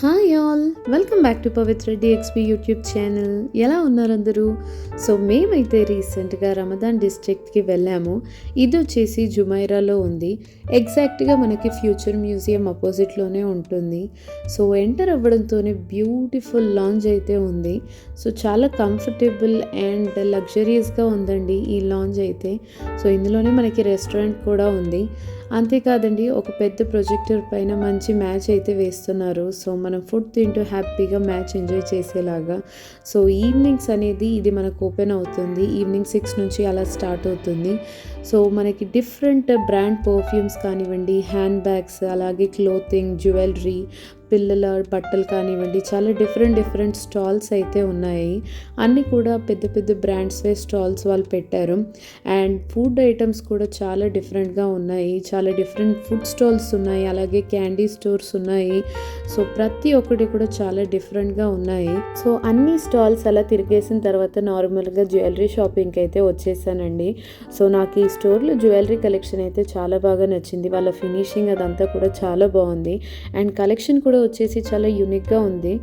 Hi all, welcome back to Pavitra DXP YouTube channel. ఎలా ఉన్నారు అందరూ? సో మేమైతే రీసెంట్గా రమదాన్ డిస్ట్రిక్ట్కి వెళ్ళాము. ఇది వచ్చేసి జుమైరాలో ఉంది. ఎగ్జాక్ట్గా మనకి ఫ్యూచర్ మ్యూజియం అపోజిట్లోనే ఉంటుంది. సో ఎంటర్ అవ్వడంతోనే బ్యూటిఫుల్ లాంజ్ అయితే ఉంది. సో చాలా కంఫర్టబుల్ అండ్ లగ్జరియస్గా ఉందండి ఈ లాంజ్ అయితే. సో ఇందులోనే మనకి రెస్టారెంట్ కూడా ఉంది. అంతేకాదండి, ఒక పెద్ద ప్రొజెక్టర్ పైన మంచి మ్యాచ్ అయితే వేస్తున్నారు. సో మనం ఫుడ్ తింటూ హ్యాపీగా మ్యాచ్ ఎంజాయ్ చేసేలాగా. సో ఈవినింగ్స్ అనేది ఇది మనకు ఓపెన్ అవుతుంది. ఈవినింగ్ 6 నుంచి అలా స్టార్ట్ అవుతుంది. సో మనకి డిఫరెంట్ బ్రాండ్ పర్ఫ్యూమ్స్ కానివ్వండి, హ్యాండ్ బ్యాగ్స్, అలాగే క్లోతింగ్, జ్యువెలరీ, పిల్లల బట్టలు కానివ్వండి, చాలా డిఫరెంట్ స్టాల్స్ అయితే ఉన్నాయి. అన్నీ కూడా పెద్ద పెద్ద బ్రాండ్స్వే స్టాల్స్ వాళ్ళు పెట్టారు. అండ్ ఫుడ్ ఐటమ్స్ కూడా చాలా డిఫరెంట్గా ఉన్నాయి. చాలా డిఫరెంట్ ఫుడ్ స్టాల్స్ ఉన్నాయి, అలాగే క్యాండీ స్టోర్స్ ఉన్నాయి. సో ప్రతి ఒక్కటి కూడా చాలా డిఫరెంట్గా ఉన్నాయి. సో అన్ని స్టాల్స్ అలా తిరిగేసిన తర్వాత నార్మల్గా జ్యువెలరీ షాపింగ్కి అయితే వచ్చేసానండి. సో నాకు ఈ స్టోర్లో జ్యువెలరీ కలెక్షన్ అయితే చాలా బాగా నచ్చింది. వాళ్ళ ఫినిషింగ్ అదంతా కూడా చాలా బాగుంది. అండ్ కలెక్షన్ కూడా వచ్చేసి చాలా యూనిక్గా ఉంది.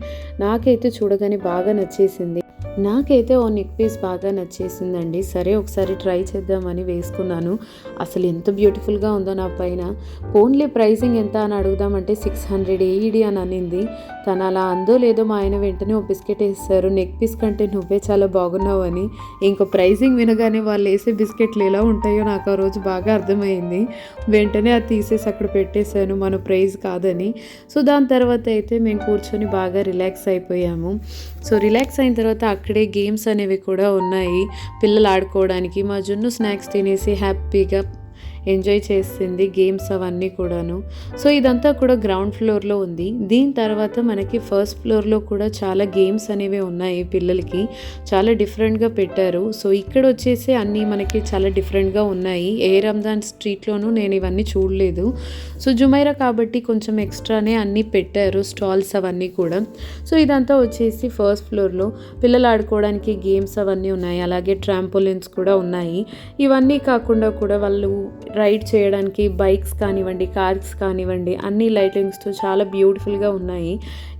నాకైతే చూడగానే బాగా నచ్చేసింది. నాకైతే ఓ నెక్ పీస్ బాగా నచ్చేసిందండి. సరే ఒకసారి ట్రై చేద్దామని వేసుకున్నాను. అసలు ఎంత బ్యూటిఫుల్గా ఉందో నా పైన. ఓన్లీ ప్రైసింగ్ ఎంత అని అడుగుదామంటే 600 ఏఈడి అని అనింది. తను అలా అందో లేదో మా ఆయన వెంటనే ఓ బిస్కెట్ వేస్తారు, నెక్ పీస్ కంటే నువ్వే చాలా బాగున్నావు అని. ఇంకో ప్రైసింగ్ వినగానే వాళ్ళు వేసే బిస్కెట్లు ఎలా ఉంటాయో నాకు ఆ రోజు బాగా అర్థమైంది. వెంటనే అది తీసేసి అక్కడ పెట్టేశాను, మన ప్రైజ్ కాదని. సో దాని తర్వాత అయితే మేము కూర్చొని బాగా రిలాక్స్ అయిపోయాము. సో రిలాక్స్ అయిన తర్వాత అక్కడే గేమ్స్ అనేవి కూడా ఉన్నాయి పిల్లలు ఆడుకోవడానికి. మా జున్ను స్నాక్స్ తినేసి హ్యాపీగా ఎంజాయ్ చేసింది గేమ్స్ అవన్నీ కూడాను. సో ఇదంతా కూడా గ్రౌండ్ ఫ్లోర్లో ఉంది. దీని తర్వాత మనకి ఫస్ట్ ఫ్లోర్లో కూడా చాలా గేమ్స్ అనేవి ఉన్నాయి పిల్లలకి. చాలా డిఫరెంట్గా పెట్టారు. సో ఇక్కడ వచ్చేసి అన్నీ మనకి చాలా డిఫరెంట్గా ఉన్నాయి. ఏ రంజాన్ స్ట్రీట్లోనూ నేను ఇవన్నీ చూడలేదు. సో జుమైరా కాబట్టి కొంచెం ఎక్స్ట్రానే అన్నీ పెట్టారు స్టాల్స్ అవన్నీ కూడా. సో ఇదంతా వచ్చేసి ఫస్ట్ ఫ్లోర్లో పిల్లలు ఆడుకోవడానికి గేమ్స్ అవన్నీ ఉన్నాయి, అలాగే ట్రాంపోలిన్స్ కూడా ఉన్నాయి. ఇవన్నీ కాకుండా కూడా వాళ్ళు రైడ్ చేయడానికి బైక్స్ కానివ్వండి, కార్స్ కానివ్వండి, అన్ని లైటింగ్స్తో చాలా బ్యూటిఫుల్గా ఉన్నాయి.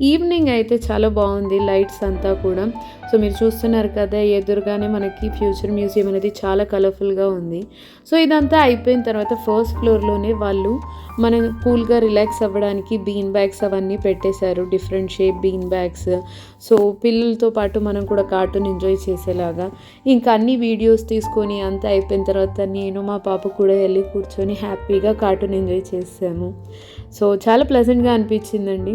ఈవినింగ్ అయితే చాలా బాగుంది లైట్స్ అంతా కూడా. సో మీరు చూస్తున్నారు కదా, ఎదురుగానే మనకి ఫ్యూచర్ మ్యూజియం అనేది చాలా కలర్ఫుల్గా ఉంది. సో ఇదంతా అయిపోయిన తర్వాత ఫస్ట్ ఫ్లోర్లోనే వాళ్ళు మనం కూల్గా రిలాక్స్ అవ్వడానికి బీన్ బ్యాగ్స్ అవన్నీ పెట్టేశారు, different shape been bags. So పిల్లలతో పాటు మనం కూడా కార్టూన్ ఎంజాయ్ చేసేలాగా. ఇంకా అన్ని వీడియోస్ తీసుకొని అంతా అయిపోయిన తర్వాత నేను మా పాప కూడా వెళ్ళి కూర్చొని హ్యాపీగా కార్టూన్ ఎంజాయ్ చేసాము. సో చాలా ప్లెజెంట్గా అనిపించిందండి.